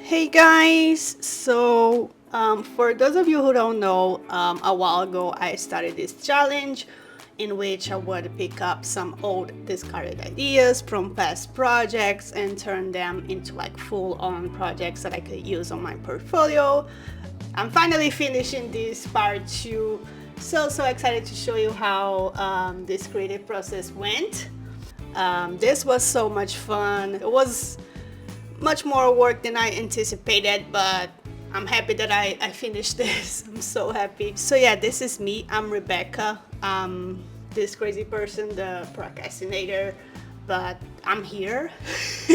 Hey guys, for those of you who don't know, a while ago I started this challenge in which I would pick up some old discarded ideas from past projects and turn them into like full-on projects that I could use on my portfolio. I'm finally finishing this part 2. So excited to show you how this creative process went. This was so much fun. It was much more work than I anticipated, but I'm happy that I finished this. I'm so happy. So yeah, this is me. I'm Rebecca. This crazy person, the procrastinator, but I'm here.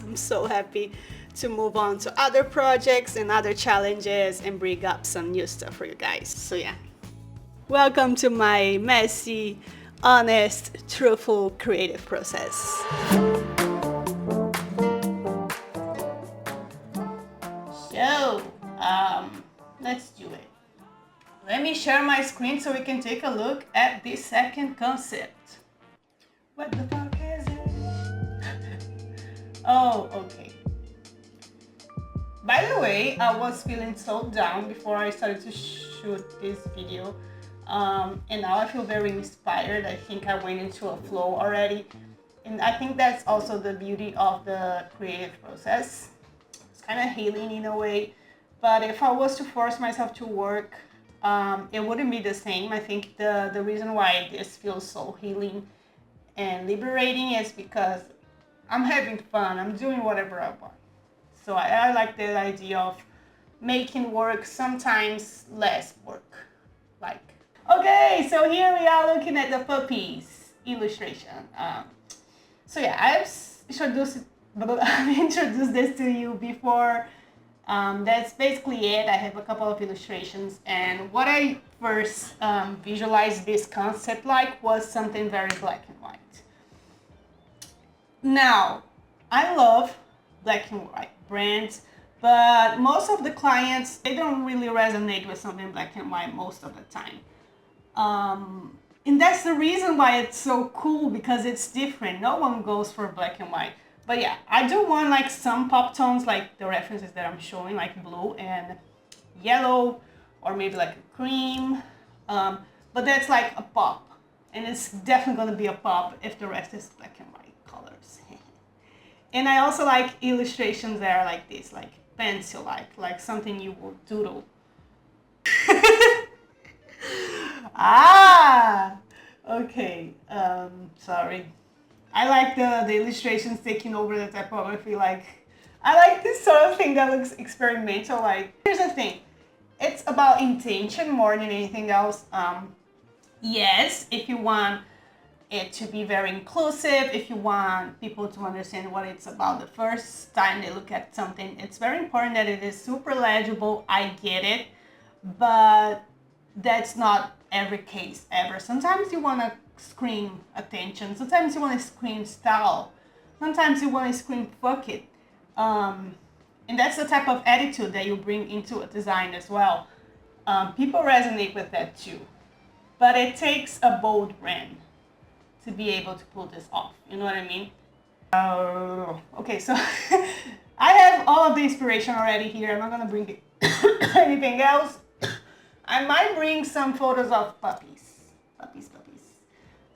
I'm so happy to move on to other projects and other challenges and bring up some new stuff for you guys. So yeah, welcome to my messy, honest, truthful creative process. So, let's do it. Let me share my screen so we can take a look at the second concept. What the fuck is it? Oh, okay. By the way, I was feeling so down before I started to shoot this video. And now I feel very inspired. I think I went into a flow already. And I think that's also the beauty of the creative process. Kind of healing in a way, but if I was to force myself to work, it wouldn't be the same. I think the reason why this feels so healing and liberating is because I'm having fun. I'm doing whatever I want. So I like the idea of making work sometimes less work. Okay, so here we are looking at the puppies illustration. So yeah, I've introduced this to you before. That's basically it. I have a couple of illustrations, and what I first visualized this concept like was something very black and white. Now, I love black and white brands, but most of the clients, they don't really resonate with something black and white most of the time. And that's the reason why it's so cool, because it's different. No one goes for black and white. But yeah, I do want like some pop tones, like the references that I'm showing, like blue and yellow, or maybe like a cream. But that's like a pop. And it's definitely going to be a pop if the rest is black and white colors. And I also like illustrations that are like this, like pencil, like something you would doodle. Okay, sorry. I like the illustrations taking over the typography. Like, I like this sort of thing that looks experimental. Like, here's the thing. It's about intention more than anything else. Yes, if you want it to be very inclusive, if you want people to understand what it's about the first time they look at something, it's very important that it is super legible. I get it, but that's not every case ever. Sometimes you want to scream attention, sometimes you want to scream style, sometimes you want to scream fuck it, and that's the type of attitude that you bring into a design as well. People resonate with that too, but it takes a bold brand to be able to pull this off, you know what I mean? Okay, so I have all of the inspiration already here. I'm not gonna bring anything else. I might bring some photos of puppies.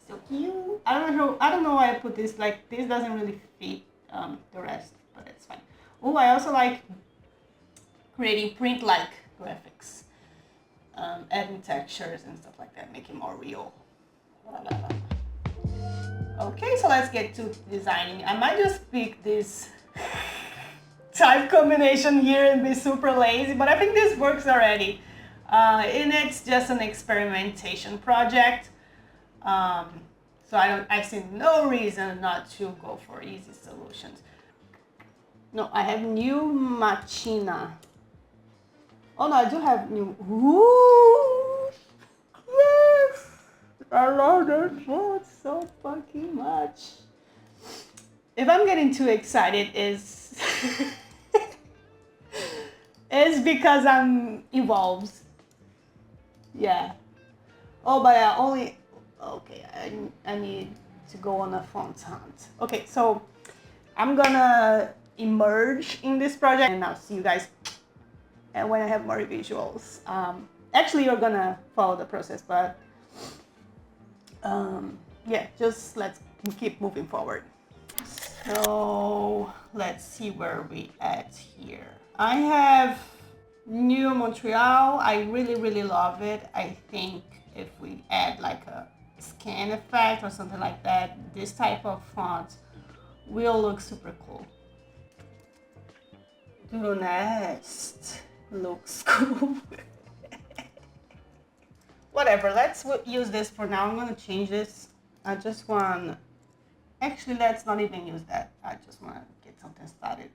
So cute. I don't know why I put this. Like, this doesn't really fit the rest, but it's fine. Oh, I also like creating print-like graphics, adding textures and stuff like that, make it more real. Okay, so let's get to designing. I might just pick this type combination here and be super lazy, but I think this works already. And it's just an experimentation project. So I see no reason not to go for easy solutions. No, I have new Machina. Oh no, I do have new. Ooh, yes! I love that food so fucking much. If I'm getting too excited, is it's because I'm evolved. Yeah. Oh, but I only. Okay, I need to go on a font hunt. Okay, so I'm gonna emerge in this project, and I'll see you guys when I have more visuals. Actually, you're gonna follow the process, but yeah, just let's keep moving forward. So let's see where we at here. I have New Montreal. I really love it. I think if we add like a scan effect or something like that, this type of font will look super cool. Doodle Nest looks cool. Whatever, let's use this for now. I'm gonna change this. I just want, actually let's not even use that. I just want to get something started.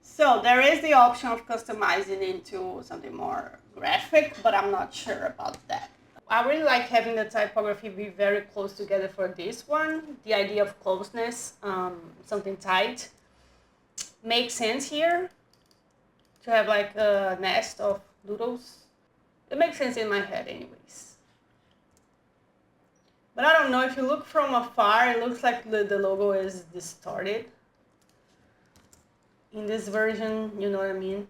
So there is the option of customizing into something more graphic, but I'm not sure about that. I really like having the typography be very close together for this one. The idea of closeness, something tight, makes sense here. To have like a nest of doodles. It makes sense in my head anyways. But I don't know, if you look from afar, it looks like the logo is distorted. In this version, you know what I mean?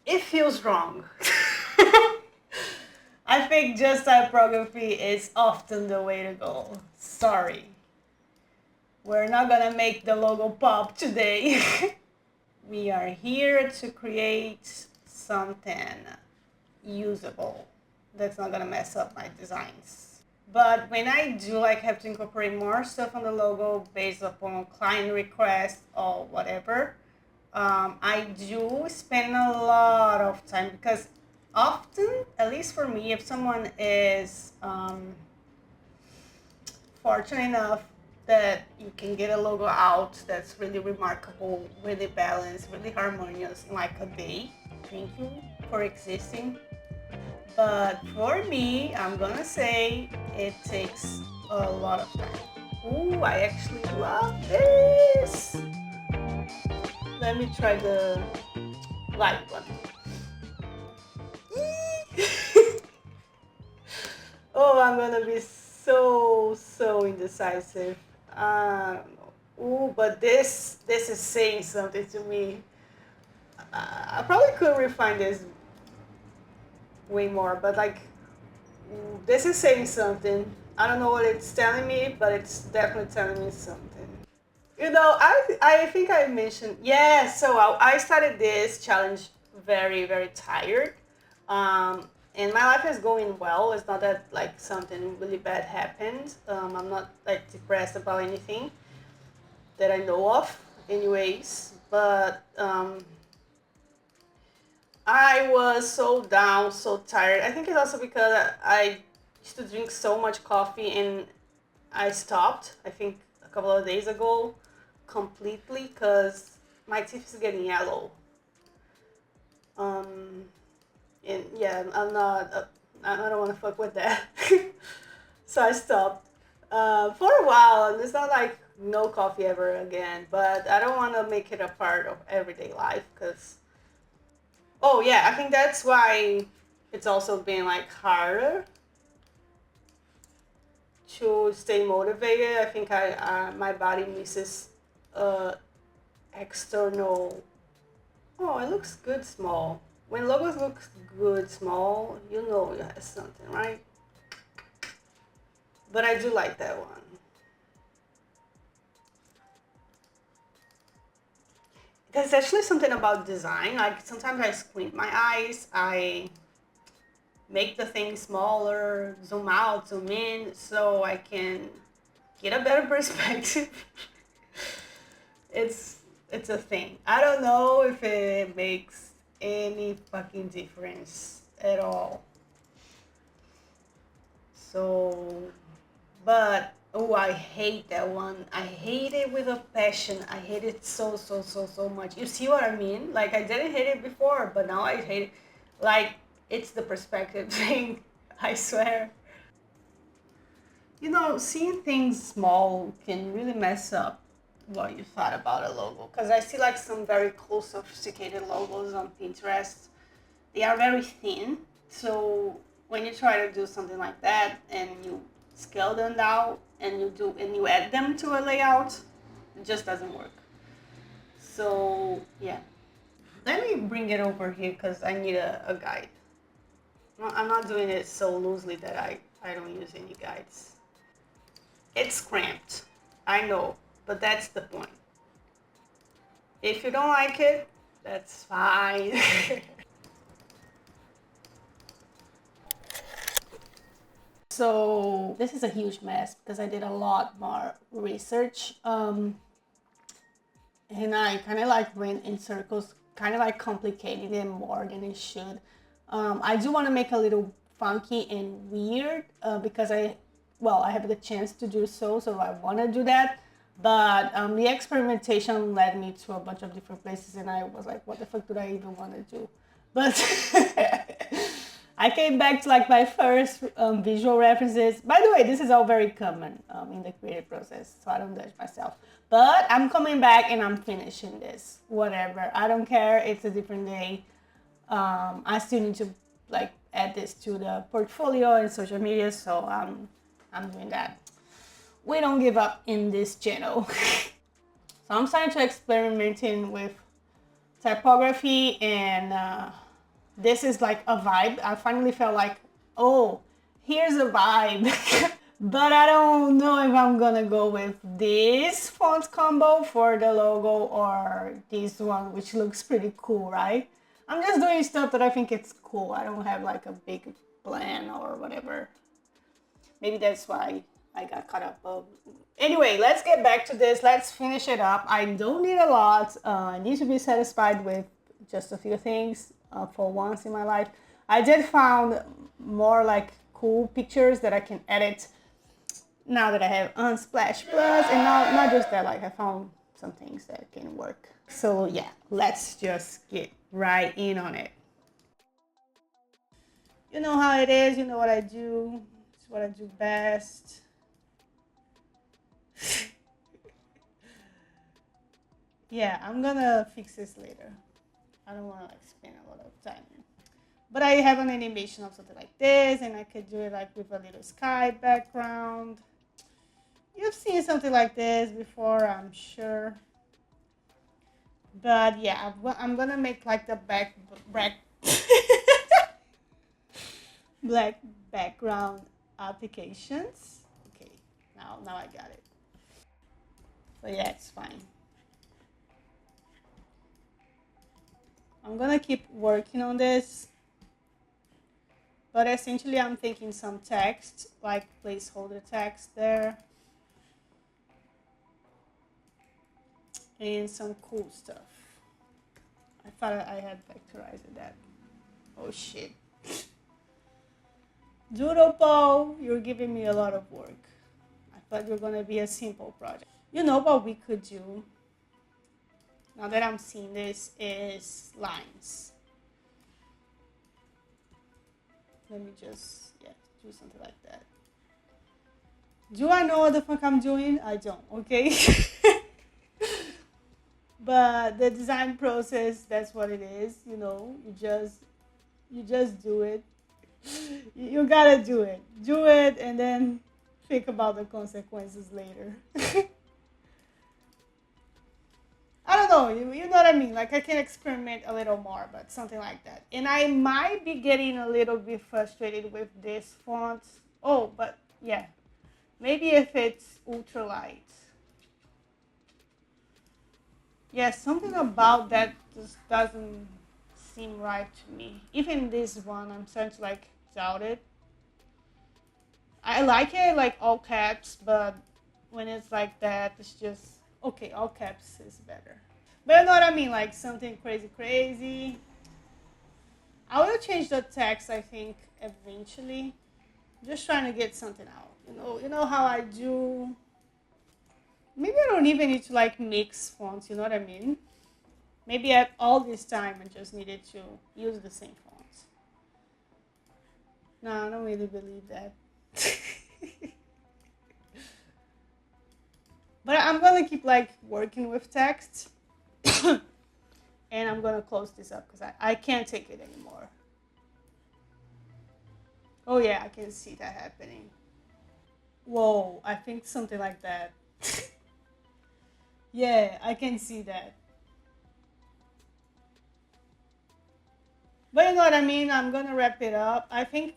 It feels wrong. I think just typography is often the way to go. Sorry. We're not gonna make the logo pop today. We are here to create something usable that's not gonna mess up my designs. But when I do like have to incorporate more stuff on the logo based upon client requests or whatever, I do spend a lot of time, because often, at least for me, if someone is fortunate enough that you can get a logo out that's really remarkable, really balanced, really harmonious in like a day, thank you for existing. But for me, I'm gonna say it takes a lot of time. Ooh, I actually love this. Let me try the light one. Oh, I'm gonna be so indecisive. I don't know. Ooh, but this is saying something to me. I probably could refine this way more, but like, this is saying something. I don't know what it's telling me, but it's definitely telling me something. You know, I think I mentioned, yeah, so I started this challenge very tired. And my life is going well. It's not that like something really bad happened. I'm not like depressed about anything that I know of anyways, but I was so down, so tired. I think it's also because I used to drink so much coffee and I stopped, I think a couple of days ago, completely, because my teeth is getting yellow. And yeah, I'm not, I don't want to fuck with that. So I stopped for a while, and it's not like no coffee ever again, but I don't want to make it a part of everyday life, because, oh yeah, I think that's why it's also been like harder to stay motivated. I think my body misses external. Oh, it looks good small. When logos look good small, you know it has something, right? But I do like that one. There's actually something about design. Like sometimes I squint my eyes, I make the thing smaller, zoom out, zoom in, so I can get a better perspective. It's a thing. I don't know if it makes any fucking difference at all. So, but oh, I hate that one. I hate it with a passion. I hate it so much. You see what I mean? Like I didn't hate it before, but now I hate it. Like it's the perspective thing. I swear. You know, seeing things small can really mess up what you thought about a logo. Because I see like some very cool sophisticated logos on Pinterest. They are very thin. So when you try to do something like that and you scale them down and you add them to a layout, it just doesn't work. So yeah. Let me bring it over here because I need a guide. I'm not doing it so loosely that I don't use any guides. It's cramped, I know, but that's the point. If you don't like it, that's fine. So this is a huge mess because I did a lot more research. And I kind of like went in circles, kind of like complicating it more than it should. I do want to make a little funky and weird because I have the chance to do so, so I want to do that. But the experimentation led me to a bunch of different places, and I was like, what the fuck do I even want to do? But I came back to like my first visual references. By the way, this is all very common in the creative process, so I don't judge myself. But I'm coming back and I'm finishing this. Whatever, I don't care. It's a different day. I still need to like add this to the portfolio and social media, so I'm doing that. We don't give up in this channel. So I'm starting to experimenting with typography and this is like a vibe. I finally felt like, oh, here's a vibe. But I don't know if I'm gonna go with this font combo for the logo or this one, which looks pretty cool, right? I'm just doing stuff that I think it's cool. I don't have like a big plan or whatever. Maybe that's why I got caught up. Anyway, let's get back to this. Let's finish it up. I don't need a lot. I need to be satisfied with just a few things for once in my life. I did found more like cool pictures that I can edit now that I have Unsplash Plus, and now not just that, like I found some things that can work. So yeah, let's just get right in on it. You know how it is, you know what I do. It's what I do best. Yeah, I'm gonna fix this later. I don't wanna like spend a lot of time. But I have an animation of something like this, and I could do it like with a little sky background. You've seen something like this before, I'm sure. But yeah, I'm gonna make like the back black background applications. Okay, now I got it. So yeah, it's fine. I'm gonna keep working on this, but essentially I'm thinking some text, like placeholder text there, and some cool stuff. I thought I had vectorized that. Oh shit. Doodle you're giving me a lot of work. I thought you were gonna be a simple project. You know what we could do, now that I'm seeing this, is lines. Let me just, yeah, do something like that. Do I know what the fuck I'm doing? I don't, okay? But the design process, that's what it is, you know, you just do it. You gotta do it. Do it and then think about the consequences later. I don't know, you know what I mean? Like I can experiment a little more, but something like that. And I might be getting a little bit frustrated with this font. Oh, but yeah, maybe if it's ultra light. Yeah, something about that just doesn't seem right to me. Even this one, I'm starting to like doubt it. I like it like all caps, but when it's like that, it's just okay. All caps is better. But you know what I mean? Like something crazy, crazy. I will change the text. I think eventually. Just trying to get something out. You know how I do. Maybe I don't even need to like mix fonts. You know what I mean? Maybe at all this time I just needed to use the same fonts. No, I don't really believe that. But I'm gonna keep like working with text. And I'm gonna close this up because I can't take it anymore. Oh yeah, I can see that happening. Whoa, I think something like that. Yeah, I can see that. But you know what I mean? I'm gonna wrap it up. I think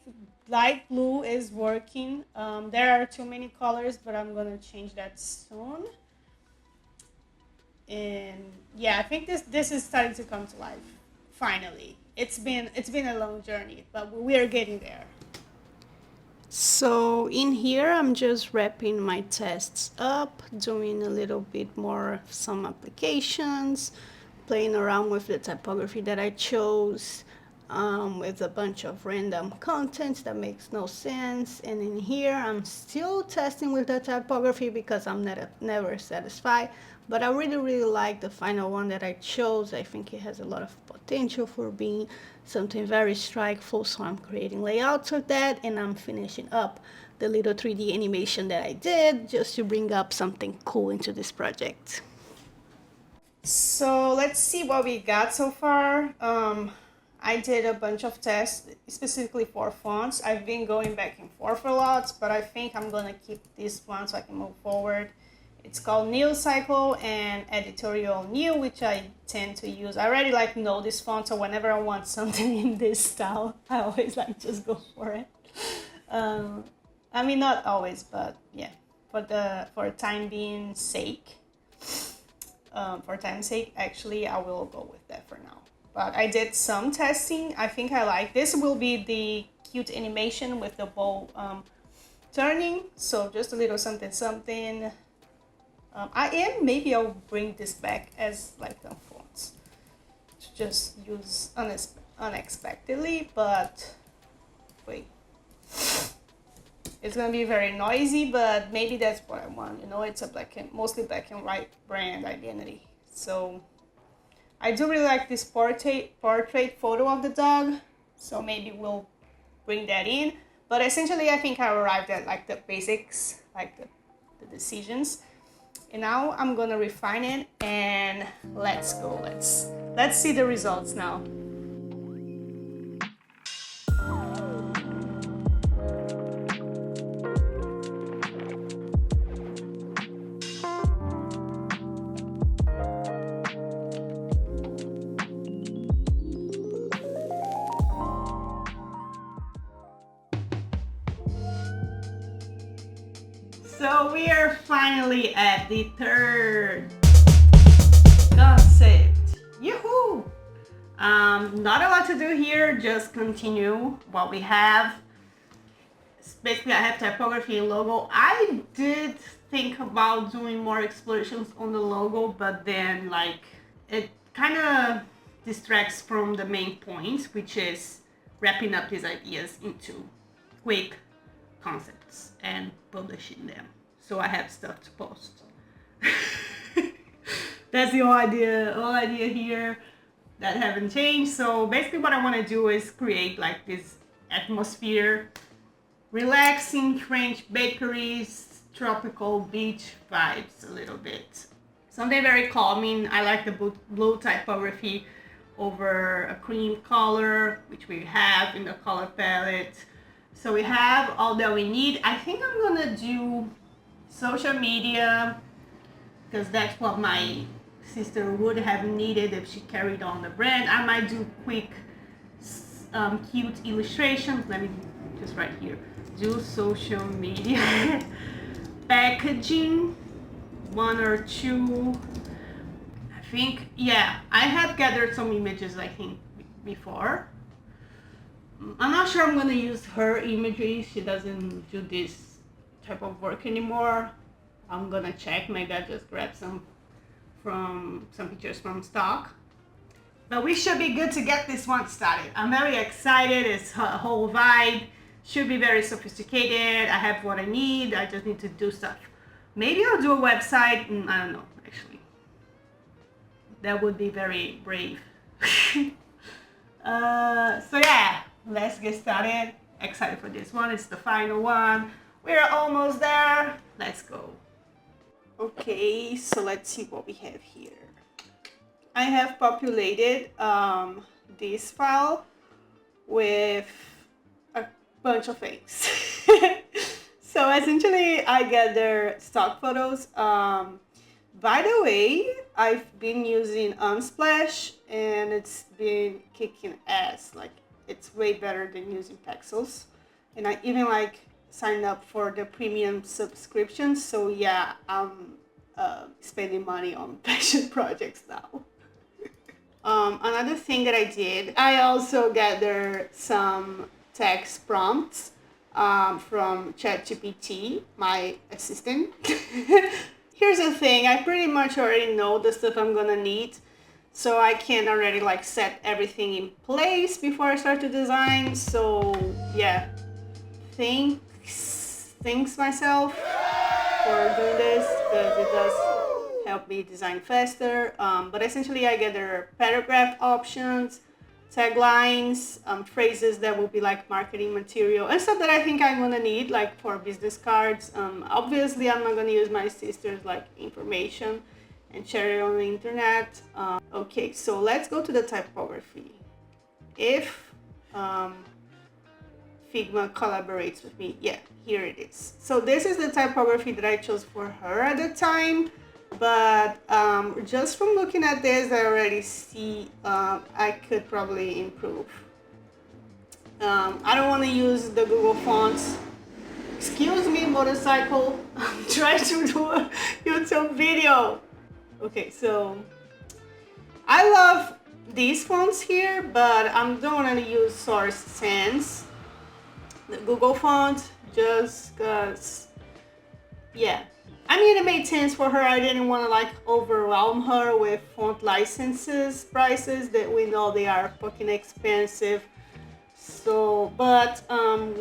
light blue is working. There are too many colors, but I'm gonna change that soon. And yeah, I think this is starting to come to life. Finally, it's been a long journey, but we are getting there. So in here, I'm just wrapping my tests up, doing a little bit more of some applications, playing around with the typography that I chose, with a bunch of random content that makes no sense. And in here, I'm still testing with the typography because I'm never satisfied. But I really, really like the final one that I chose. I think it has a lot of potential for being something very strikeful. So I'm creating layouts of that, and I'm finishing up the little 3D animation that I did just to bring up something cool into this project. So let's see what we got so far. I did a bunch of tests specifically for fonts. I've been going back and forth a lot, but I think I'm gonna keep this one so I can move forward. It's called New Cycle and Editorial New, which I tend to use. I already know this font, so whenever I want something in this style, I always just go for it. I mean, not always, but yeah, for time being sake, for time's sake, actually, I will go with that for now. But I did some testing. I think I like this. Will be the cute animation with the bow turning. So just a little something something. Maybe I'll bring this back as some fonts to just use unexpectedly, but wait. It's gonna be very noisy, but maybe that's what I want. It's a mostly black and white brand identity. So I do really like this portrait photo of the dog. So maybe we'll bring that in. But essentially, I think I arrived at the basics, the decisions. And now I'm gonna refine it, and let's go. Let's see the results now. So we are finally at the third concept. Yoo-hoo! Not a lot to do here, just continue what we have. Basically, I have typography and logo. I did think about doing more explorations on the logo, but then it kind of distracts from the main point, which is wrapping up these ideas into quick concepts and publishing them. So I have stuff to post. That's the whole idea here that haven't changed. So basically what I want to do is create this atmosphere, relaxing French bakeries, tropical beach vibes a little bit. Something very calming. I like the blue typography over a cream color, which we have in the color palette. So we have all that we need. I think I'm gonna do social media because that's what my sister would have needed if she carried on the brand. I might do quick, cute illustrations. Let me just write here. Do social media. Packaging, one or two. I think, yeah, I have gathered some images, I think, before. I'm not sure I'm going to use her imagery. She doesn't do this type of work anymore. I'm going to check. Maybe I just grab some pictures from stock. But we should be good to get this one started. I'm very excited. It's a whole vibe. Should be very sophisticated. I have what I need. I just need to do stuff. Maybe I'll do a website. I don't know, actually. That would be very brave. So yeah, let's get started. Excited for this one. It's the final one. We're almost there. Let's go. Okay, so let's see what we have here. I have populated this file with a bunch of things. So essentially, I gather stock photos. By the way, I've been using Unsplash and it's been kicking ass. Like, it's way better than using Pexels. And I even like signed up for the premium subscription. So yeah, I'm spending money on passion projects now. Another thing that I did, I also gathered some text prompts from ChatGPT, my assistant. Here's the thing, I pretty much already know the stuff I'm gonna need, so I can already like set everything in place before I start to design. So yeah, thanks myself for doing this because it does help me design faster. But essentially I gather paragraph options, taglines, phrases that will be like marketing material and stuff that I think I'm gonna need like for business cards. Obviously I'm not gonna use my sister's like information and share it on the internet. Okay, so let's go to the typography. If Figma collaborates with me, yeah, here it is. So this is the typography that I chose for her at the time. But just from looking at this, I already see I could probably improve. I don't want to use the Google fonts. Excuse me, motorcycle. I'm trying to do a YouTube video. Okay, so I love these fonts here, but I'm don't want to use Source Sans, the Google font, just because, yeah. I mean, it made sense for her. I didn't want to like overwhelm her with font licenses prices that we know they are fucking expensive. So, but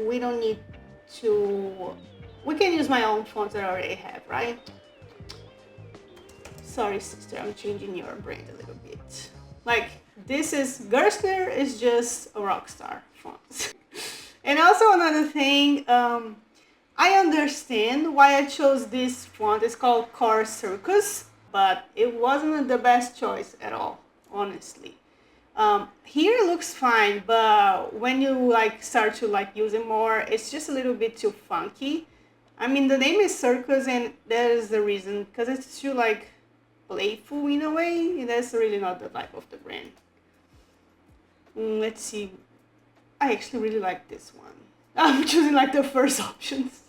we don't need to. We can use my own fonts that I already have, right? Sorry, sister, I'm changing your brand a little bit. Like this is Gerstner is just a rock star font. And also another thing. I understand why I chose this font. It's called Core Circus, but it wasn't the best choice at all, honestly. Here it looks fine, but when you like start to like use it more, it's just a little bit too funky. I mean, the name is Circus, and that is the reason, because it's too like playful in a way. And that's really not the type of the brand. Let's see. I actually really like this one. I'm choosing like the first options.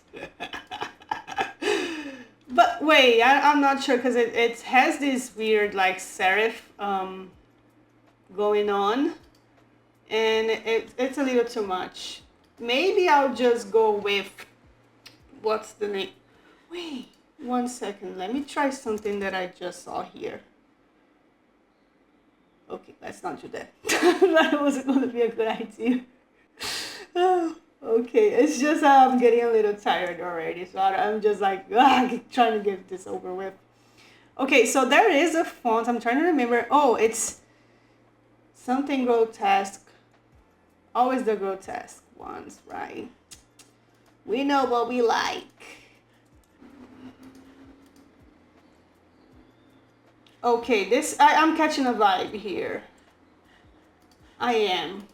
But wait, I'm not sure because it has this weird like serif going on, and it's a little too much. Maybe I'll just go with, what's the name? Wait, 1 second. Let me try something that I just saw here. Okay, let's not do that. That wasn't going to be a good idea. Okay, it's just I'm getting a little tired already, so I'm just like trying to get this over with. Okay, so there is a font. I'm trying to remember. Oh, it's something grotesque. Always the grotesque ones, right? We know what we like. Okay, I'm catching a vibe here. I am.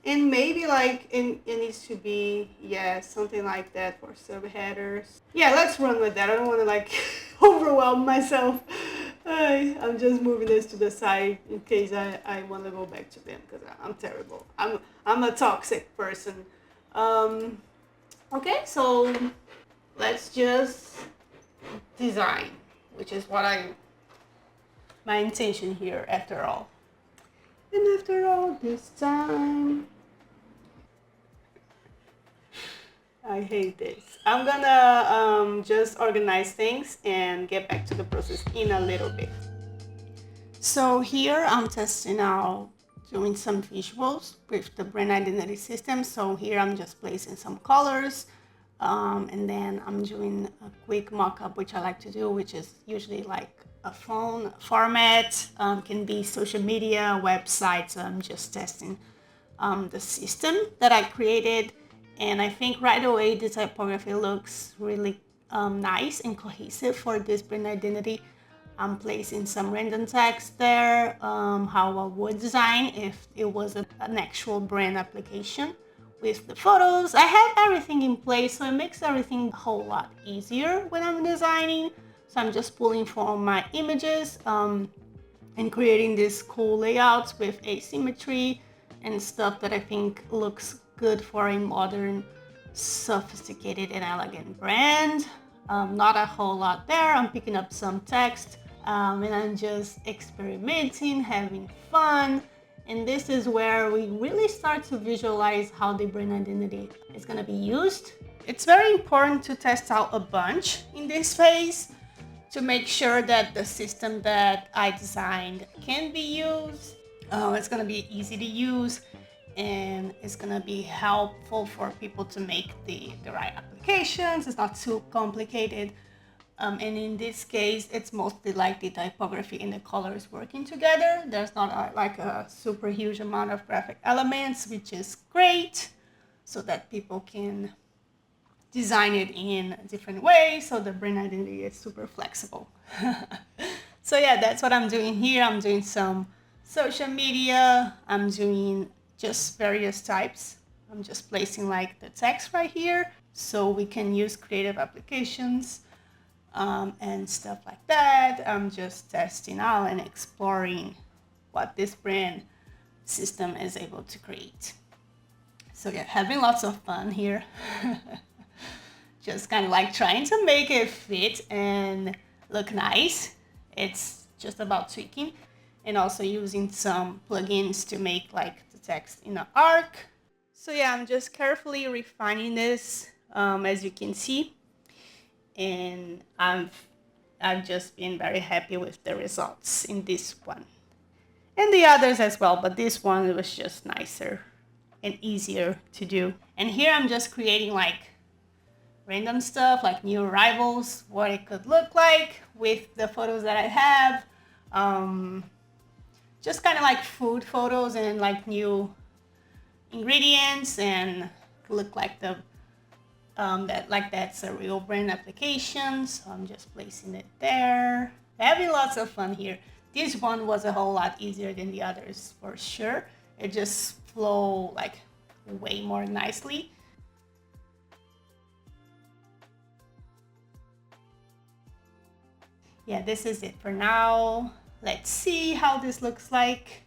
And maybe like it needs to be, yeah, something like that for subheaders. Yeah, let's run with that. I don't want to like overwhelm myself. I'm just moving this to the side in case I want to go back to them because I'm terrible. I'm a toxic person. Okay, so let's just design, which is what my intention here after all. And after all this time, I hate this. I'm gonna just organize things and get back to the process in a little bit. So here I'm testing out doing some visuals with the brand identity system. So here I'm just placing some colors and then I'm doing a quick mock-up, which I like to do, which is usually like a phone format, can be social media, websites. I'm just testing the system that I created. And I think right away the typography looks really nice and cohesive for this brand identity. I'm placing some random text there, how I would design if it was an actual brand application with the photos. I have everything in place, so it makes everything a whole lot easier when I'm designing. So I'm just pulling from my images and creating these cool layouts with asymmetry and stuff that I think looks good for a modern, sophisticated and elegant brand. Not a whole lot there. I'm picking up some text and I'm just experimenting, having fun. And this is where we really start to visualize how the brand identity is going to be used. It's very important to test out a bunch in this phase to make sure that the system that I designed can be used. It's going to be easy to use and it's going to be helpful for people to make the right applications. It's not too complicated. And in this case, it's mostly like the typography and the colors working together. There's not like a super huge amount of graphic elements, which is great, so that people can design it in a different way. So the brand identity is super flexible. So yeah, that's what I'm doing here. I'm doing some social media. I'm doing just various types. I'm just placing like the text right here so we can use creative applications. And stuff like that. I'm just testing out and exploring what this brand system is able to create. So yeah, having lots of fun here. Just kind of like trying to make it fit and look nice. It's just about tweaking and also using some plugins to make like the text in an arc. So yeah, I'm just carefully refining this, as you can see. And I've just been very happy with the results in this one and the others as well, but this one was just nicer and easier to do. And here I'm just creating like random stuff like new arrivals, what it could look like with the photos that I have, just kind of like food photos and like new ingredients and look like the that's a real brand application. So I'm just placing it there. Having lots of fun here. This one was a whole lot easier than the others for sure. It just flowed like way more nicely. Yeah, this is it for now. Let's see how this looks like.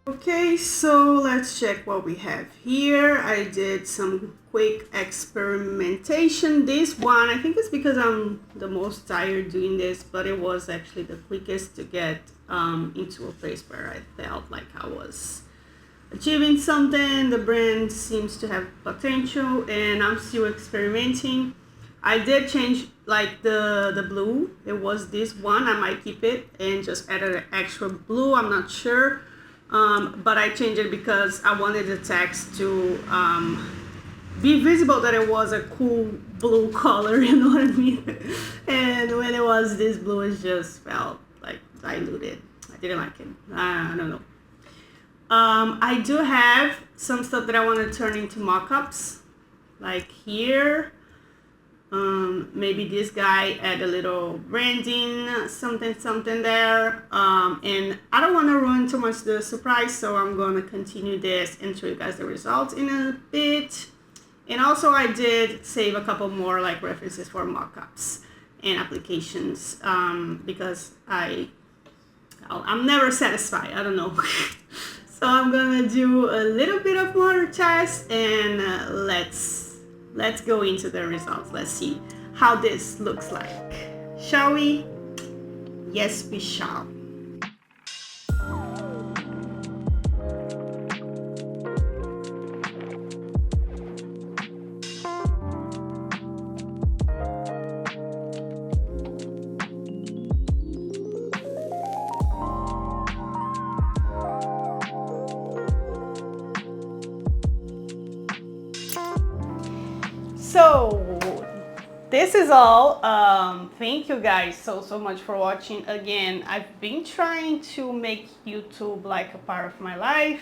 Okay, so let's check what we have here. I did some quick experimentation. This one, I think it's because I'm the most tired doing this, but it was actually the quickest to get into a place where I felt like I was achieving something. The brand seems to have potential and I'm still experimenting. I did change like the blue. It was this one. I might keep it and just add an extra blue. I'm not sure. But I changed it because I wanted the text to be visible that it was a cool blue color, you know what I mean? And when it was this blue, it just felt like diluted. I didn't like it. I don't know. I do have some stuff that I want to turn into mock-ups, like here. Maybe this guy add a little branding, something there. And I don't want to ruin too much the surprise, so I'm going to continue this and show you guys the results in a bit. And also I did save a couple more like references for mockups and applications, because I'm never satisfied. I don't know. So I'm gonna do a little bit of more tests and let's go into the results. Let's see how this looks like. Shall we? Yes, we shall. So this is all. Thank you guys so much for watching. Again, I've been trying to make YouTube like a part of my life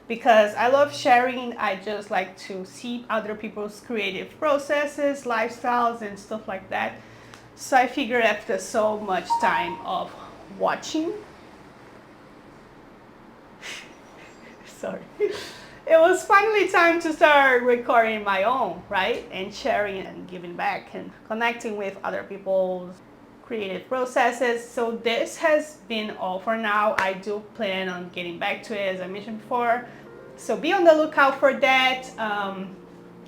because I love sharing. I just like to see other people's creative processes, lifestyles and stuff like that. So I figured after so much time of watching sorry, it was finally time to start recording my own, right? And sharing and giving back and connecting with other people's creative processes. So this has been all for now. I do plan on getting back to it, as I mentioned before. So be on the lookout for that.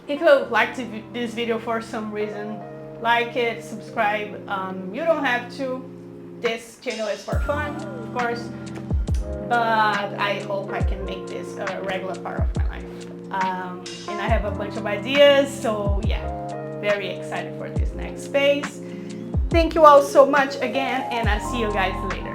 If you liked this video for some reason, like it, subscribe. You don't have to. This channel is for fun, of course, but I hope I can make this a regular part of my life. And I have a bunch of ideas, so yeah, very excited for this next phase. Thank you all so much again, and I'll see you guys later.